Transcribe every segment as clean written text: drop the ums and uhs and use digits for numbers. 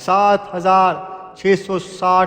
7,660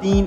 3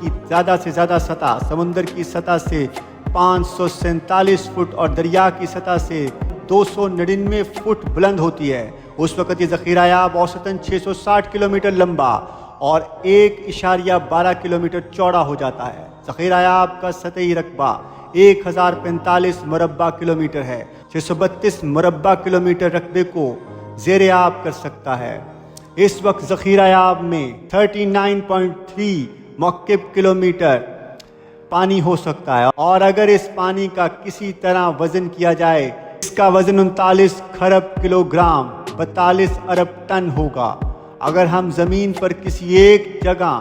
کی زیادہ سے زیادہ سطح سمندر کی سطح سے 547 فٹ اور دریا کی سطح سے 299 فٹ بلند ہوتی ہے، اس وقت یہ ذخیرہ یاب اوسطاً 660 کلومیٹر لمبا اور 1.12 کلومیٹر چوڑا ہو جاتا ہے۔ ذخیرہ یاب کا سطحی رقبہ 1045 مربع کلومیٹر ہے، 632 مربع کلومیٹر رقبے کو زیر آب کر سکتا ہے۔ اس وقت ذخیرہ یاب میں 39.3 مکعب کلومیٹر پانی ہو سکتا ہے، اور اگر اس پانی کا کسی طرح وزن کیا جائے اس کا وزن 39 خرب کلو گرام 42 ارب ٹن ہوگا۔ اگر ہم زمین پر کسی ایک جگہ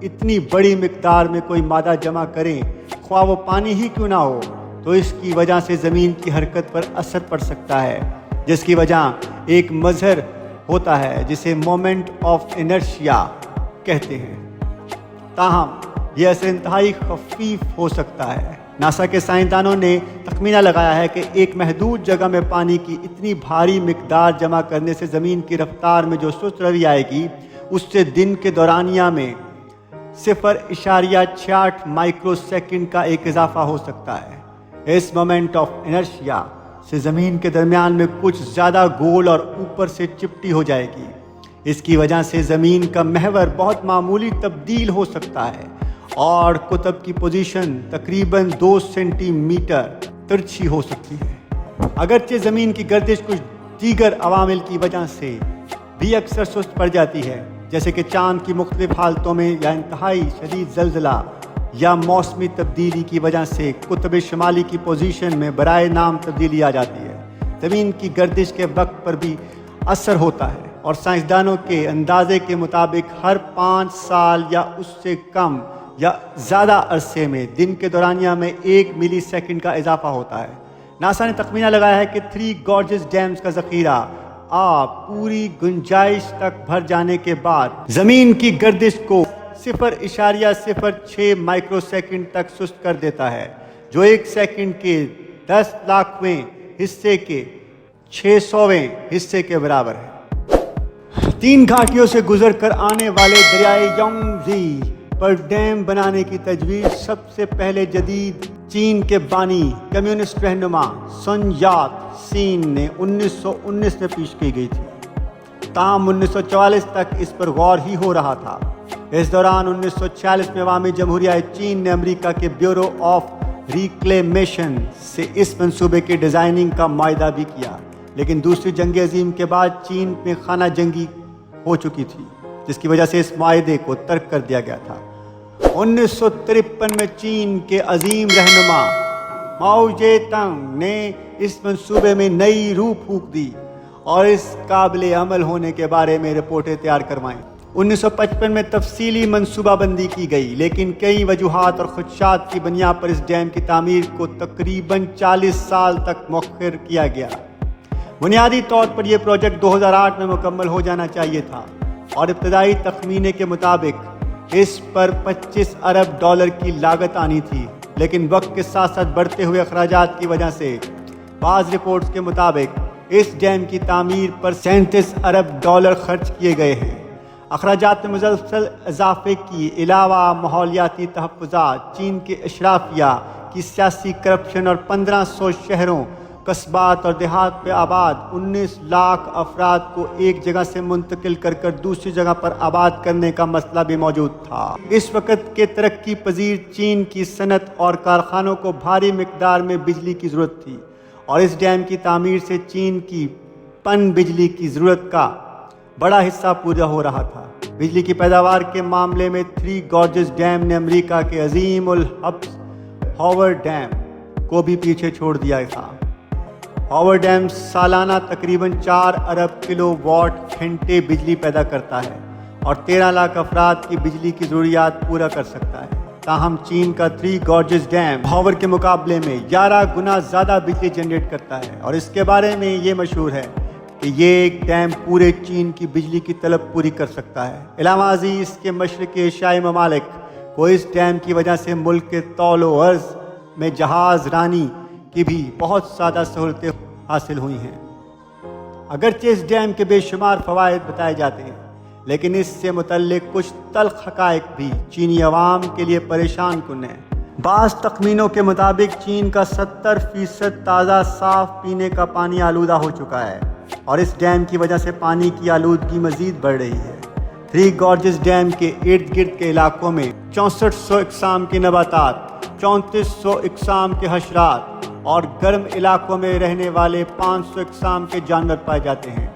اتنی بڑی مقدار میں کوئی مادہ جمع کریں، خواہ وہ پانی ہی کیوں نہ ہو، تو اس کی وجہ سے زمین کی حرکت پر اثر پڑ سکتا ہے، جس کی وجہ ایک مظہر ہوتا ہے جسے مومنٹ آف انرشیا کہتے ہیں۔ تاہم یہ اثر انتہائی خفیف ہو سکتا ہے۔ ناسا کے سائنسدانوں نے تخمینہ لگایا ہے کہ ایک محدود جگہ میں پانی کی اتنی بھاری مقدار جمع کرنے سے زمین کی رفتار میں جو سست روی آئے گی، اس سے دن کے دورانیہ میں 0.68 مائکرو سیکنڈ کا ایک اضافہ ہو سکتا ہے۔ اس مومنٹ آف انرشیا سے زمین کے درمیان میں کچھ زیادہ گول اور اوپر سے چپٹی ہو جائے گی۔ اس کی وجہ سے زمین کا محور بہت معمولی تبدیل ہو سکتا ہے اور قطب کی پوزیشن تقریباً 2 سینٹی میٹر ترچھی ہو سکتی ہے۔ اگرچہ زمین کی گردش کچھ دیگر عوامل کی وجہ سے بھی اکثر سست پڑ جاتی ہے، جیسے کہ چاند کی مختلف حالتوں میں یا انتہائی شدید زلزلہ یا موسمی تبدیلی کی وجہ سے قطب شمالی کی پوزیشن میں برائے نام تبدیلی آ جاتی ہے۔ زمین کی گردش کے وقت پر بھی اثر ہوتا ہے، اور سائنسدانوں کے اندازے کے مطابق ہر 5 سال یا اس سے کم یا زیادہ عرصے میں دن کے دورانیہ میں 1 ملی سیکنڈ کا اضافہ ہوتا ہے۔ ناسا نے تخمینہ لگایا ہے کہ 3 گارجز ڈیمز کا ذخیرہ آب پوری گنجائش تک بھر جانے کے بعد زمین کی گردش کو 0.06 مائکرو سیکنڈ تک سست کر دیتا ہے، جو 1 سیکنڈ کے 10 لاکھویں حصے کے 600ویں حصے کے برابر ہے۔ 3 گھاٹیوں سے گزر کر آنے والے دریائے یانگزی پر ڈیم بنانے کی تجویز سب سے پہلے جدید چین کے بانی کمیونسٹ رہنما سن یات سین نے 1919 میں پیش کی گئی تھی، تاہم 1944 تک اس پر غور ہی ہو رہا تھا۔ اس دوران 1946 میں عوامی جمہوریہ چین نے امریکہ کے بیورو آف ریکلیمیشن سے اس منصوبے کی ڈیزائننگ کا معاہدہ بھی کیا، لیکن دوسری جنگ عظیم کے بعد چین میں خانہ جنگی ہو چکی تھی، جس کی وجہ سے اس معاہدے کو ترک کر دیا گیا تھا۔ 1953 میں چین کے عظیم رہنما ماؤ جے تنگ نے اس منصوبے میں نئی روح پھونک دی اور اس قابل عمل ہونے کے بارے میں رپورٹیں تیار کروائیں۔ 1955 میں تفصیلی منصوبہ بندی کی گئی، لیکن کئی وجوہات اور خدشات کی بنیاد پر اس ڈیم کی تعمیر کو تقریباً 40 سال تک مؤخر کیا گیا۔ بنیادی طور پر یہ پروجیکٹ 2008 میں مکمل ہو جانا چاہیے تھا، اور ابتدائی تخمینے کے مطابق اس پر $25 ارب کی لاگت آنی تھی، لیکن وقت کے ساتھ ساتھ بڑھتے ہوئے اخراجات کی وجہ سے بعض رپورٹس کے مطابق اس ڈیم کی تعمیر پر $37 ارب خرچ کیے گئے ہیں۔ اخراجات میں مسلسل اضافے کی علاوہ ماحولیاتی تحفظات، چین کے اشرافیہ کی سیاسی کرپشن اور 1500 شہروں، قصبات اور دیہات پہ آباد 19 لاکھ افراد کو ایک جگہ سے منتقل کر دوسری جگہ پر آباد کرنے کا مسئلہ بھی موجود تھا۔ اس وقت کے ترقی پذیر چین کی صنعت اور کارخانوں کو بھاری مقدار میں بجلی کی ضرورت تھی، اور اس ڈیم کی تعمیر سے چین کی پن بجلی کی ضرورت کا بڑا حصہ پورا ہو رہا تھا۔ بجلی کی پیداوار کے معاملے میں 3 گارجز ڈیم نے امریکہ کے عظیم الحبس ہاور ڈیم کو بھی پیچھے چھوڑ دیا تھا۔ ہاور ڈیم سالانہ تقریباً 4 ارب کلو واٹ گھنٹے بجلی پیدا کرتا ہے اور 13 لاکھ افراد کی بجلی کی ضروریات پورا کر سکتا ہے۔ تاہم چین کا 3 گارجز ڈیم ہاور کے مقابلے میں 11 گنا زیادہ بجلی جنریٹ کرتا ہے، اور اس کے بارے میں یہ مشہور ہے کہ یہ ایک ڈیم پورے چین کی بجلی کی طلب پوری کر سکتا ہے۔ علاوہ ازیں اس کے مشرقی ایشیائی ممالک کو اس ڈیم کی وجہ سے ملک کے طول و عرض میں جہاز رانی کی بھی بہت زیادہ سہولتیں حاصل ہوئی ہیں۔ اگرچہ اس ڈیم کے بے شمار فوائد بتائے جاتے ہیں، لیکن اس سے متعلق کچھ تلخ حقائق بھی چینی عوام کے لیے پریشان کن ہیں۔ بعض تخمینوں کے مطابق چین کا 70% تازہ صاف پینے کا پانی آلودہ ہو چکا ہے اور اس ڈیم کی وجہ سے پانی کی آلودگی مزید بڑھ رہی ہے۔ تھری گارجز ڈیم کے ارد گرد کے علاقوں میں 6400 اقسام کے نباتات، 3400 اقسام کے حشرات اور گرم علاقوں میں رہنے والے 500 اقسام کے جانور پائے جاتے ہیں،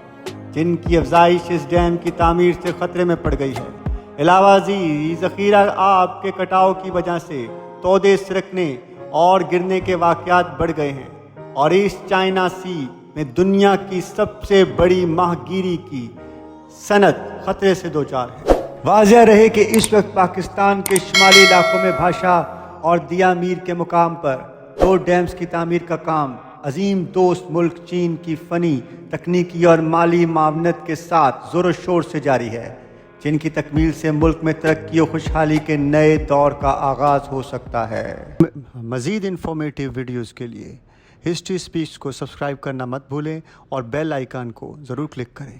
جن کی افزائش اس ڈیم کی تعمیر سے خطرے میں پڑ گئی ہے۔ علاوہ ازیں ذخیرہ آب کے کٹاؤ کی وجہ سے تودے سرکنے اور گرنے کے واقعات بڑھ گئے ہیں اور ایسٹ چائنا سی میں دنیا کی سب سے بڑی ماہ گیری کی صنعت خطرے سے دوچار ہے۔ واضح رہے کہ اس وقت پاکستان کے شمالی علاقوں میں بھاشا اور دیا میر کے مقام پر 2 ڈیمز کی تعمیر کا کام عظیم دوست ملک چین کی فنی، تکنیکی اور مالی معاونت کے ساتھ زور و شور سے جاری ہے، جن کی تکمیل سے ملک میں ترقی و خوشحالی کے نئے دور کا آغاز ہو سکتا ہے۔ مزید انفارمیٹیو ویڈیوز کے لیے ہسٹری اسپیچ کو سبسکرائب کرنا مت بھولیں اور بیل آئیکن کو ضرور کلک کریں۔